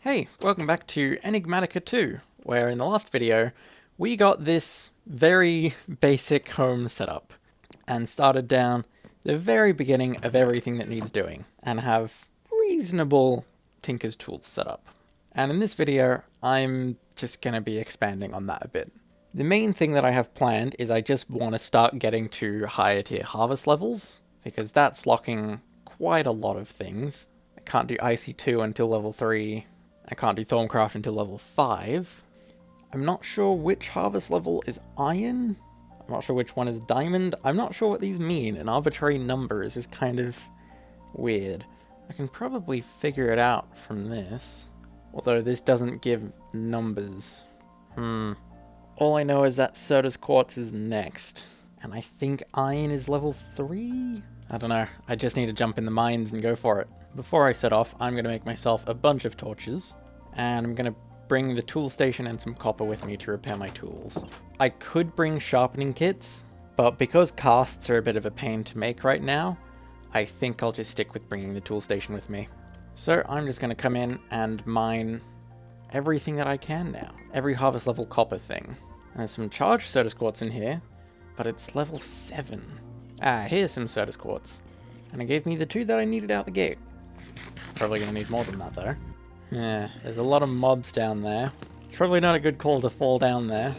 Hey, welcome back to Enigmatica 2, where in the last video we got this very basic home setup and started down the very beginning of everything that needs doing and have reasonable Tinker's tools set up. And in this video I'm just going to be expanding on that a bit. The main thing that I have planned is I just want to start getting to higher tier harvest levels, because that's locking quite a lot of things. I can't do IC2 until level 3. I can't do Thorncraft until level 5. I'm not sure which harvest level is iron. I'm not sure which one is diamond. I'm not sure what these mean. An arbitrary numbers is kind of weird. I can probably figure it out from this. Although this doesn't give numbers. All I know is that Soda's Quartz is next. And I think iron is level 3? I don't know. I just need to jump in the mines and go for it. Before I set off, I'm going to make myself a bunch of torches, and I'm going to bring the tool station and some copper with me to repair my tools. I could bring sharpening kits, but because casts are a bit of a pain to make right now, I think I'll just stick with bringing the tool station with me. So I'm just going to come in and mine everything that I can now. Every harvest level copper thing. There's some charged Soda's Quartz in here, but it's level 7. Here's some Soda's Quartz. And it gave me the 2 that I needed out the gate. Probably going to need more than that though. Yeah, there's a lot of mobs down there. It's probably not a good call to fall down there.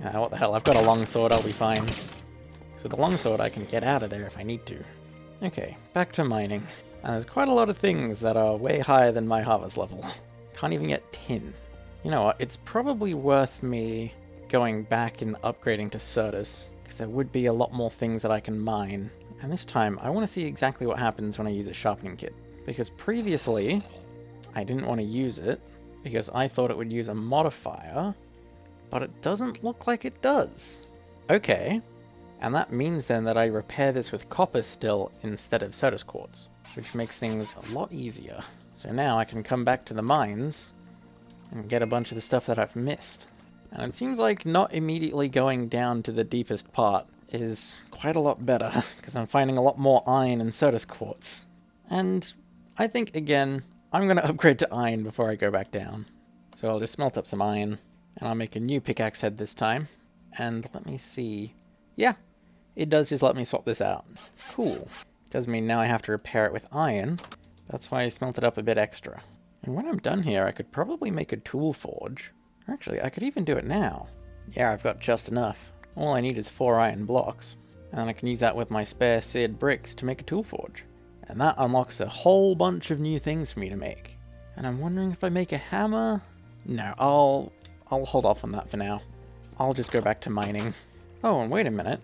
What the hell, I've got a longsword, I'll be fine. So with the longsword I can get out of there if I need to. Okay, back to mining. There's quite a lot of things that are way higher than my harvest level. Can't even get tin. You know what, it's probably worth me going back and upgrading to Certus, because there would be a lot more things that I can mine. And this time, I want to see exactly what happens when I use a sharpening kit. Because previously, I didn't want to use it, because I thought it would use a modifier, but it doesn't look like it does. Okay, and that means then that I repair this with copper still instead of Soda's Quartz, which makes things a lot easier. So now I can come back to the mines and get a bunch of the stuff that I've missed. And it seems like not immediately going down to the deepest part is quite a lot better, because I'm finding a lot more iron and Soda's Quartz. And I think, again, I'm going to upgrade to iron before I go back down. So I'll just smelt up some iron, and I'll make a new pickaxe head this time. And let me see. Yeah, it does just let me swap this out. Cool. Does mean now I have to repair it with iron. That's why I smelted up a bit extra. And when I'm done here, I could probably make a tool forge. Actually, I could even do it now. Yeah, I've got just enough. All I need is 4 iron blocks. And I can use that with my spare seared bricks to make a tool forge. And that unlocks a whole bunch of new things for me to make. And I'm wondering if I make a hammer? No, I'll hold off on that for now. I'll just go back to mining. Oh, and wait a minute.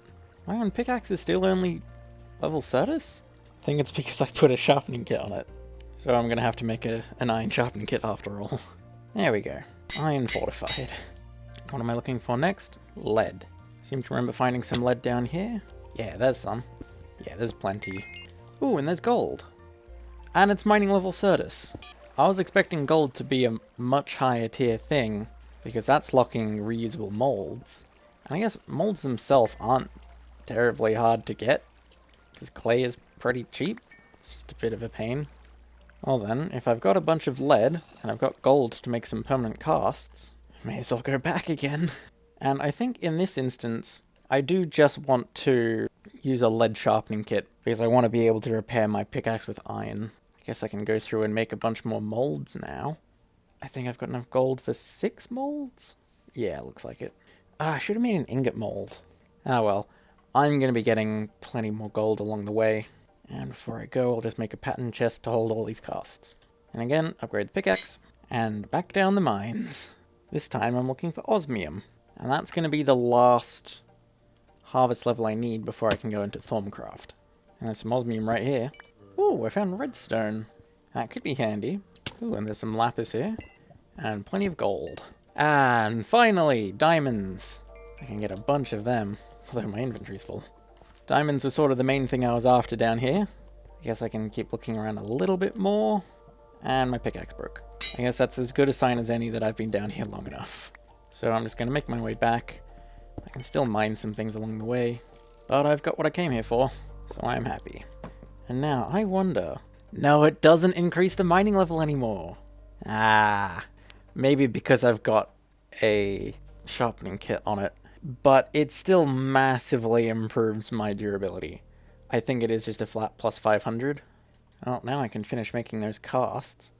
My own pickaxe is still only level Certus? I think it's because I put a sharpening kit on it. So I'm going to have to make an iron sharpening kit after all. There we go. Iron fortified. What am I looking for next? Lead. Seem to remember finding some lead down here. Yeah, there's some. Yeah, there's plenty. Ooh, and there's gold. And it's mining level Certus. I was expecting gold to be a much higher tier thing, because that's locking reusable molds. And I guess molds themselves aren't terribly hard to get, because clay is pretty cheap. It's just a bit of a pain. Well then, if I've got a bunch of lead, and I've got gold to make some permanent casts, I may as well go back again. And I think in this instance, I do just want to use a lead sharpening kit, because I want to be able to repair my pickaxe with iron. I guess I can go through and make a bunch more molds now. I think I've got enough gold for 6 molds? Yeah, looks like it. I should have made an ingot mold. Ah well, I'm going to be getting plenty more gold along the way. And before I go, I'll just make a pattern chest to hold all these casts. And again, upgrade the pickaxe, and back down the mines. This time I'm looking for osmium, and that's going to be the last harvest level I need before I can go into Thorncraft. And there's some osmium right here. Ooh, I found redstone. That could be handy. Ooh, and there's some lapis here. And plenty of gold. And finally, diamonds. I can get a bunch of them, although my inventory's full. Diamonds are sort of the main thing I was after down here. I guess I can keep looking around a little bit more. And my pickaxe broke. I guess that's as good a sign as any that I've been down here long enough. So I'm just going to make my way back. I can still mine some things along the way, but I've got what I came here for, so I am happy. And now I wonder... No, it doesn't increase the mining level anymore. Ah, maybe because I've got a sharpening kit on it, but it still massively improves my durability. I think it is just a flat plus 500. Well, now I can finish making those casts,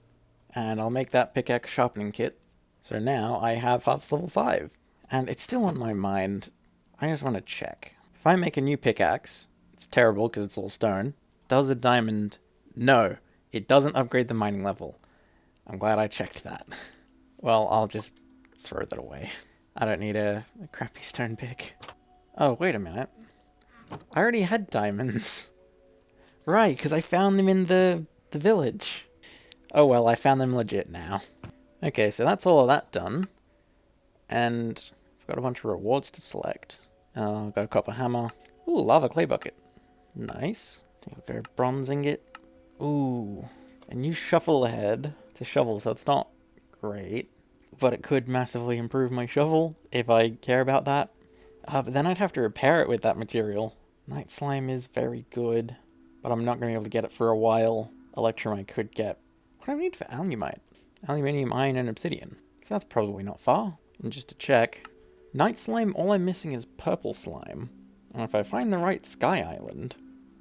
and I'll make that pickaxe sharpening kit. So now I have harvest level 5, and it's still on my mind. I just want to check. If I make a new pickaxe, it's terrible because it's all stone. Does a diamond? No, it doesn't upgrade the mining level. I'm glad I checked that. Well, I'll just throw that away. I don't need a crappy stone pick. Oh, wait a minute. I already had diamonds. Right, because I found them in the village. Oh well, I found them legit now. Okay, so that's all of that done. And I've got a bunch of rewards to select. Got a copper hammer. Ooh, lava clay bucket. Nice. I think I'll go bronze ingot. Ooh. And you shuffle ahead to shovel, so it's not great. But it could massively improve my shovel if I care about that. But then I'd have to repair it with that material. Night slime is very good, but I'm not going to be able to get it for a while. Electrum I could get. What do I need for alumite? Aluminium, iron, and obsidian. So that's probably not far. And just to check, night slime, all I'm missing is purple slime. And if I find the right sky island,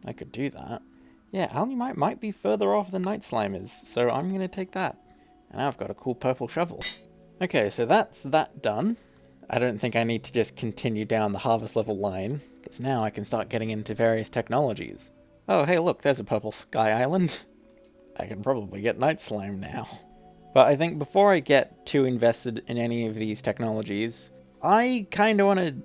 I could do that. Yeah, alumite might be further off than night slime is, so I'm going to take that. And now I've got a cool purple shovel. Okay, so that's that done. I don't think I need to just continue down the harvest level line, because now I can start getting into various technologies. Oh, hey, look, there's a purple sky island. I can probably get night slime now. But I think before I get too invested in any of these technologies, I kind of want to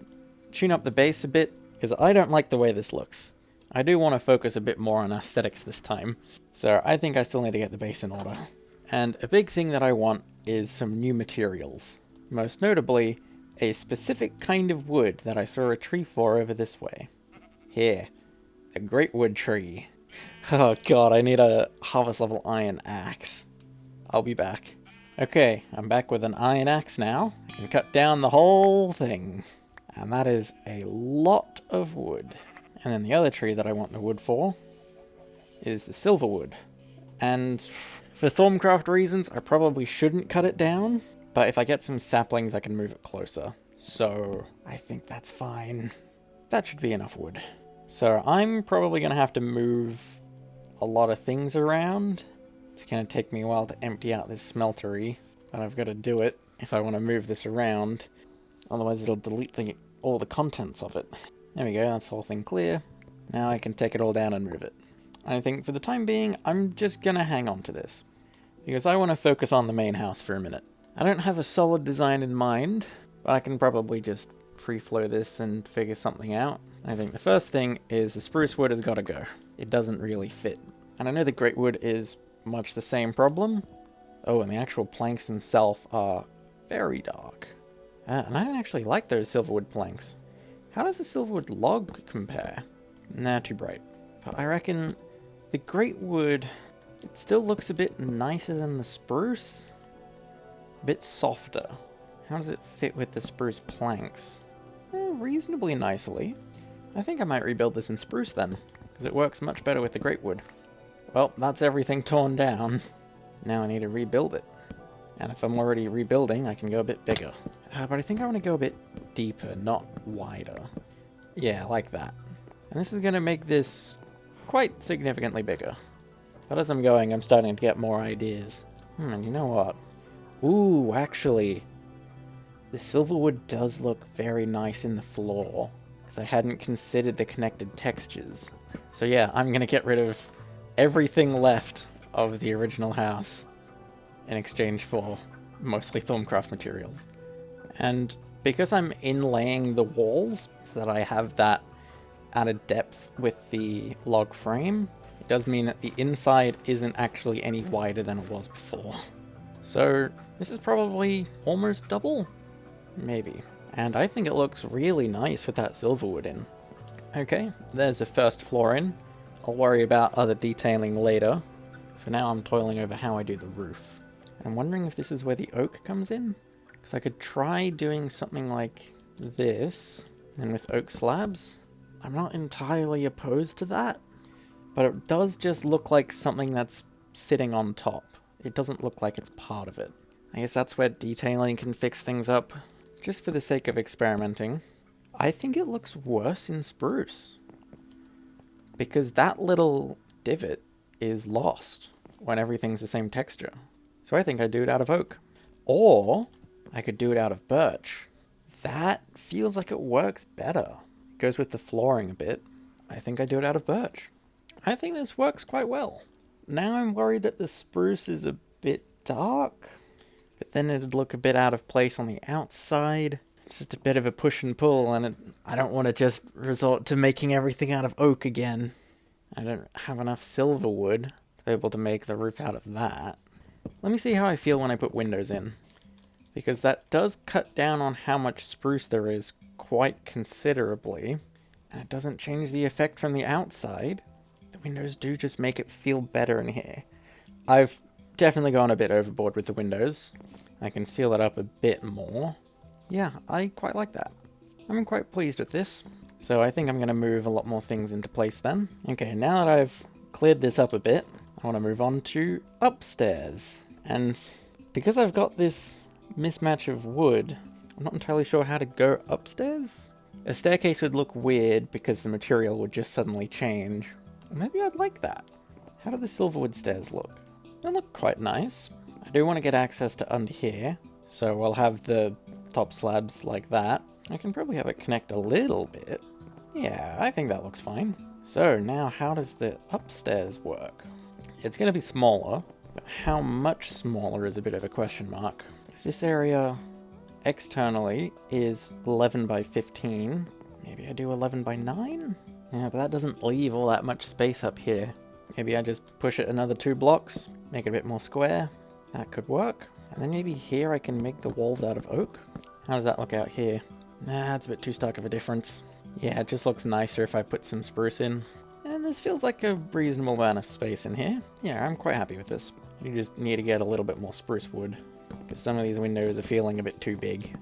tune up the base a bit, because I don't like the way this looks. I do want to focus a bit more on aesthetics this time, so I think I still need to get the base in order. And a big thing that I want is some new materials. Most notably, a specific kind of wood that I saw a tree for over this way. Here, a great wood tree. Oh god, I need a harvest level iron axe. I'll be back. Okay, I'm back with an iron axe now, and cut down the whole thing. And that is a lot of wood. And then the other tree that I want the wood for is the silver wood. And for Thorncraft reasons, I probably shouldn't cut it down, but if I get some saplings, I can move it closer. So I think that's fine. That should be enough wood. So I'm probably going to have to move a lot of things around. It's going to take me a while to empty out this smeltery, but I've got to do it if I want to move this around. Otherwise it'll delete all the contents of it. There we go, that's the whole thing clear. Now I can take it all down and move it. I think for the time being, I'm just going to hang on to this, because I want to focus on the main house for a minute. I don't have a solid design in mind, but I can probably just free flow this and figure something out. I think the first thing is the spruce wood has got to go. It doesn't really fit. And I know the great wood is much the same problem. Oh, and the actual planks themselves are very dark. And I don't actually like those silverwood planks. How does the silverwood log compare? Nah, too bright. But I reckon the great wood, it still looks a bit nicer than the spruce. A bit softer. How does it fit with the spruce planks? Reasonably nicely. I think I might rebuild this in spruce then, because it works much better with the great wood. Well, that's everything torn down. Now I need to rebuild it. And if I'm already rebuilding, I can go a bit bigger. But I think I want to go a bit deeper, not wider. Yeah, like that. And this is going to make this quite significantly bigger. But as I'm going, I'm starting to get more ideas. And you know what? Ooh, actually, the silverwood does look very nice in the floor, because I hadn't considered the connected textures. So yeah, I'm going to get rid of everything left of the original house in exchange for mostly Thorncraft materials. And because I'm inlaying the walls so that I have that added depth with the log frame, it does mean that the inside isn't actually any wider than it was before. So this is probably almost double, maybe. And I think it looks really nice with that silverwood in. Okay, there's the first floor in. I'll worry about other detailing later. For now, I'm toiling over how I do the roof. I'm wondering if this is where the oak comes in, because I could try doing something like this, and with oak slabs. I'm not entirely opposed to that, but it does just look like something that's sitting on top. it doesn't look like it's part of it. I guess that's where detailing can fix things up. Just for the sake of experimenting, I think it looks worse in spruce. Because that little divot is lost when everything's the same texture. So I think I'd do it out of oak. Or I could do it out of birch. That feels like it works better. It goes with the flooring a bit. I think I'd do it out of birch. I think this works quite well. Now I'm worried that the spruce is a bit dark, but then it'd look a bit out of place on the outside. It's just a bit of a push and pull, and I don't want to just resort to making everything out of oak again. I don't have enough silver wood to be able to make the roof out of that. Let me see how I feel when I put windows in, because that does cut down on how much spruce there is quite considerably, and it doesn't change the effect from the outside. The windows do just make it feel better in here. I've definitely gone a bit overboard with the windows. I can seal it up a bit more. Yeah, I quite like that. I'm quite pleased with this. So I think I'm going to move a lot more things into place then. Okay, now that I've cleared this up a bit, I want to move on to upstairs. And because I've got this mismatch of wood, I'm not entirely sure how to go upstairs. A staircase would look weird because the material would just suddenly change. Maybe I'd like that. How do the silverwood stairs look? They look quite nice. I do want to get access to under here, so I'll have the top slabs like that. I can probably have it connect a little bit. Yeah, I think that looks fine. So now how does the upstairs work? It's going to be smaller, but how much smaller is a bit of a question mark. Because this area externally is 11 by 15. Maybe I do 11 by 9? Yeah, but that doesn't leave all that much space up here. Maybe I just push it another 2 blocks, make it a bit more square. That could work. And then maybe here I can make the walls out of oak. How does that look out here? Nah, it's a bit too stark of a difference. Yeah, it just looks nicer if I put some spruce in. And this feels like a reasonable amount of space in here. Yeah, I'm quite happy with this. You just need to get a little bit more spruce wood, because some of these windows are feeling a bit too big.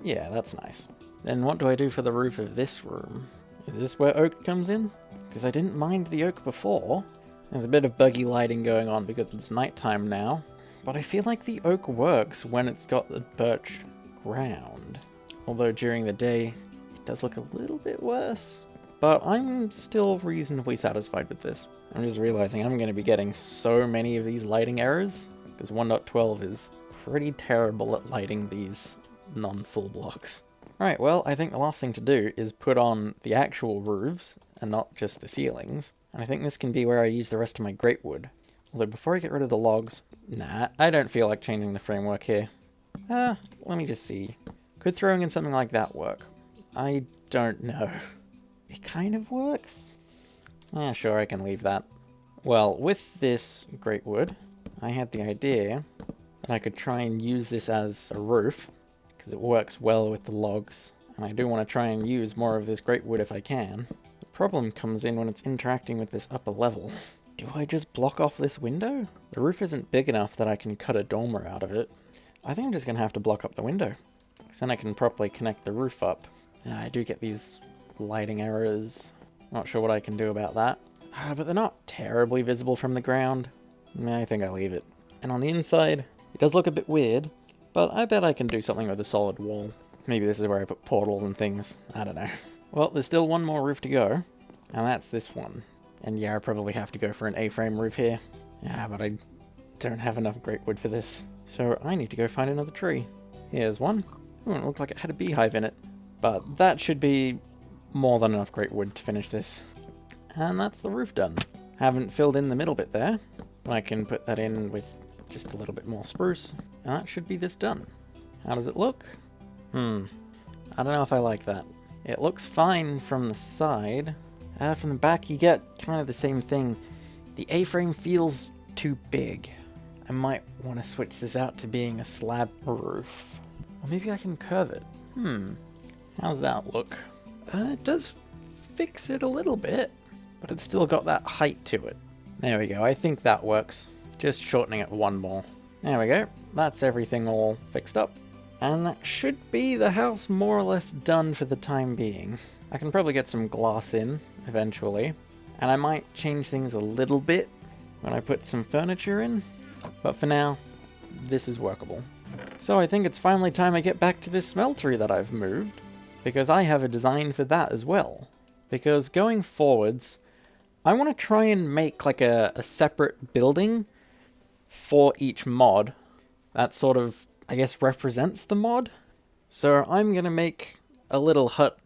Yeah, that's nice. Then what do I do for the roof of this room? Is this where oak comes in? Because I didn't mind the oak before. There's a bit of buggy lighting going on because it's nighttime now. But I feel like the oak works when it's got the birch ground. Although during the day, it does look a little bit worse. But I'm still reasonably satisfied with this. I'm just realizing I'm going to be getting so many of these lighting errors, because 1.12 is pretty terrible at lighting these non-full blocks. Alright, well, I think the last thing to do is put on the actual roofs, and not just the ceilings. And I think this can be where I use the rest of my grate wood. Although before I get rid of the logs, nah, I don't feel like changing the framework here. Let me just see. Could throwing in something like that work? I don't know. It kind of works. Yeah, sure, I can leave that. Well, with this grate wood, I had the idea that I could try and use this as a roof, because it works well with the logs, and I do want to try and use more of this grate wood if I can. The problem comes in when it's interacting with this upper level. Do I just block off this window? The roof isn't big enough that I can cut a dormer out of it. I think I'm just going to have to block up the window, because then I can properly connect the roof up. I do get these lighting errors. Not sure what I can do about that. But they're not terribly visible from the ground. I think I'll leave it. And on the inside, it does look a bit weird, but I bet I can do something with a solid wall. Maybe this is where I put portals and things. I don't know. Well, there's still one more roof to go, and that's this one. And yeah, I probably have to go for an A-frame roof here. Yeah, but I don't have enough grate wood for this. So I need to go find another tree. Here's one. Oh, it looked like it had a beehive in it. But that should be more than enough grate wood to finish this. And that's the roof done. Haven't filled in the middle bit there. I can put that in with just a little bit more spruce. And that should be this done. How does it look? I don't know if I like that. It looks fine from the side. From the back you get kind of the same thing. The A-frame feels too big. I might want to switch this out to being a slab roof. Or maybe I can curve it. How's that look? It does fix it a little bit, but it's still got that height to it. There we go, I think that works. Just shortening it one more. There we go, that's everything all fixed up. And that should be the house more or less done for the time being. I can probably get some glass in, eventually. And I might change things a little bit when I put some furniture in. But for now, this is workable. So I think it's finally time I get back to this smeltery that I've moved, because I have a design for that as well. Because going forwards, I want to try and make like a separate building for each mod that sort of, I guess, represents the mod. So I'm going to make a little hut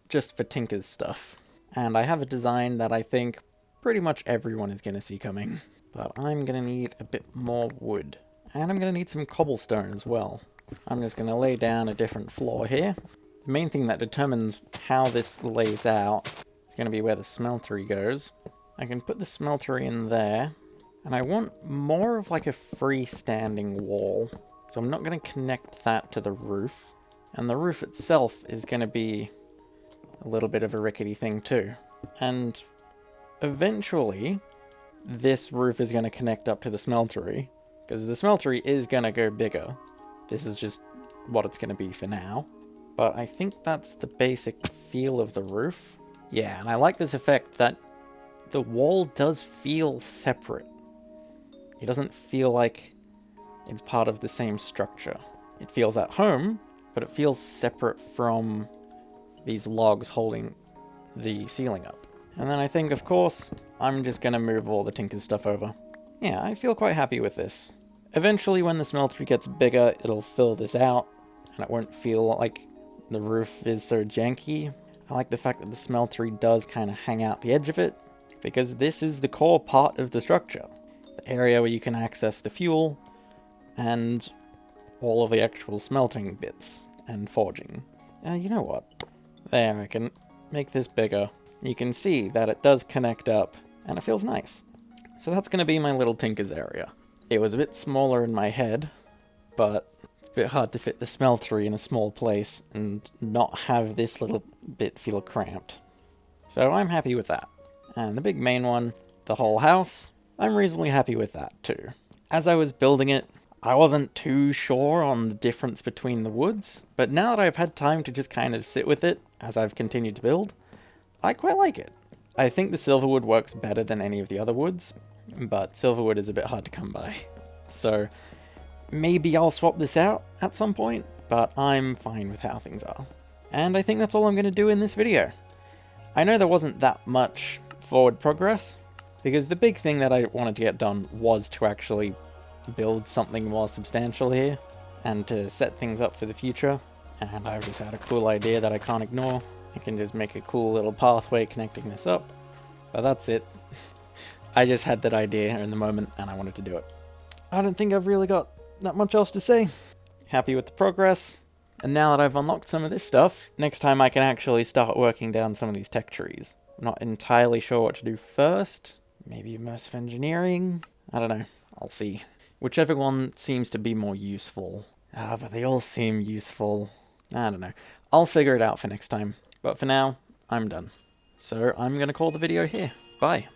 just for Tinker's stuff. And I have a design that I think pretty much everyone is going to see coming. But I'm going to need a bit more wood. And I'm going to need some cobblestone as well. I'm just going to lay down a different floor here. The main thing that determines how this lays out is going to be where the smeltery goes. I can put the smeltery in there. And I want more of like a freestanding wall. So I'm not going to connect that to the roof. And the roof itself is going to be a little bit of a rickety thing too. And eventually, this roof is going to connect up to the smeltery. Because the smeltery is going to go bigger. This is just what it's going to be for now. But I think that's the basic feel of the roof. Yeah, and I like this effect that the wall does feel separate. It doesn't feel like it's part of the same structure. It feels at home, but it feels separate from these logs holding the ceiling up. And then I think, of course, I'm just going to move all the Tinker's stuff over. Yeah, I feel quite happy with this. Eventually, when the smeltery gets bigger, it'll fill this out, and it won't feel like the roof is so janky. I like the fact that the smeltery does kind of hang out the edge of it, because this is the core part of the structure. The area where you can access the fuel, and all of the actual smelting bits, and forging. You know what? There, I can make this bigger. You can see that it does connect up, and it feels nice. So that's going to be my little Tinker's area. It was a bit smaller in my head, but it's a bit hard to fit the smeltery in a small place and not have this little bit feel cramped. So I'm happy with that. And the big main one, the whole house, I'm reasonably happy with that too. As I was building it, I wasn't too sure on the difference between the woods, but now that I've had time to just kind of sit with it as I've continued to build, I quite like it. I think the silverwood works better than any of the other woods, but silverwood is a bit hard to come by. So maybe I'll swap this out at some point, but I'm fine with how things are. And I think that's all I'm going to do in this video. I know there wasn't that much forward progress, because the big thing that I wanted to get done was to actually build something more substantial here, and to set things up for the future. And I've just had a cool idea that I can't ignore. I can just make a cool little pathway connecting this up. But that's it. I just had that idea in the moment and I wanted to do it. I don't think I've really got that much else to say. Happy with the progress. And now that I've unlocked some of this stuff, next time I can actually start working down some of these tech trees. I'm not entirely sure what to do first. Maybe immersive engineering? I don't know. I'll see. Whichever one seems to be more useful. But they all seem useful. I don't know. I'll figure it out for next time. But for now, I'm done. So I'm going to call the video here. Bye.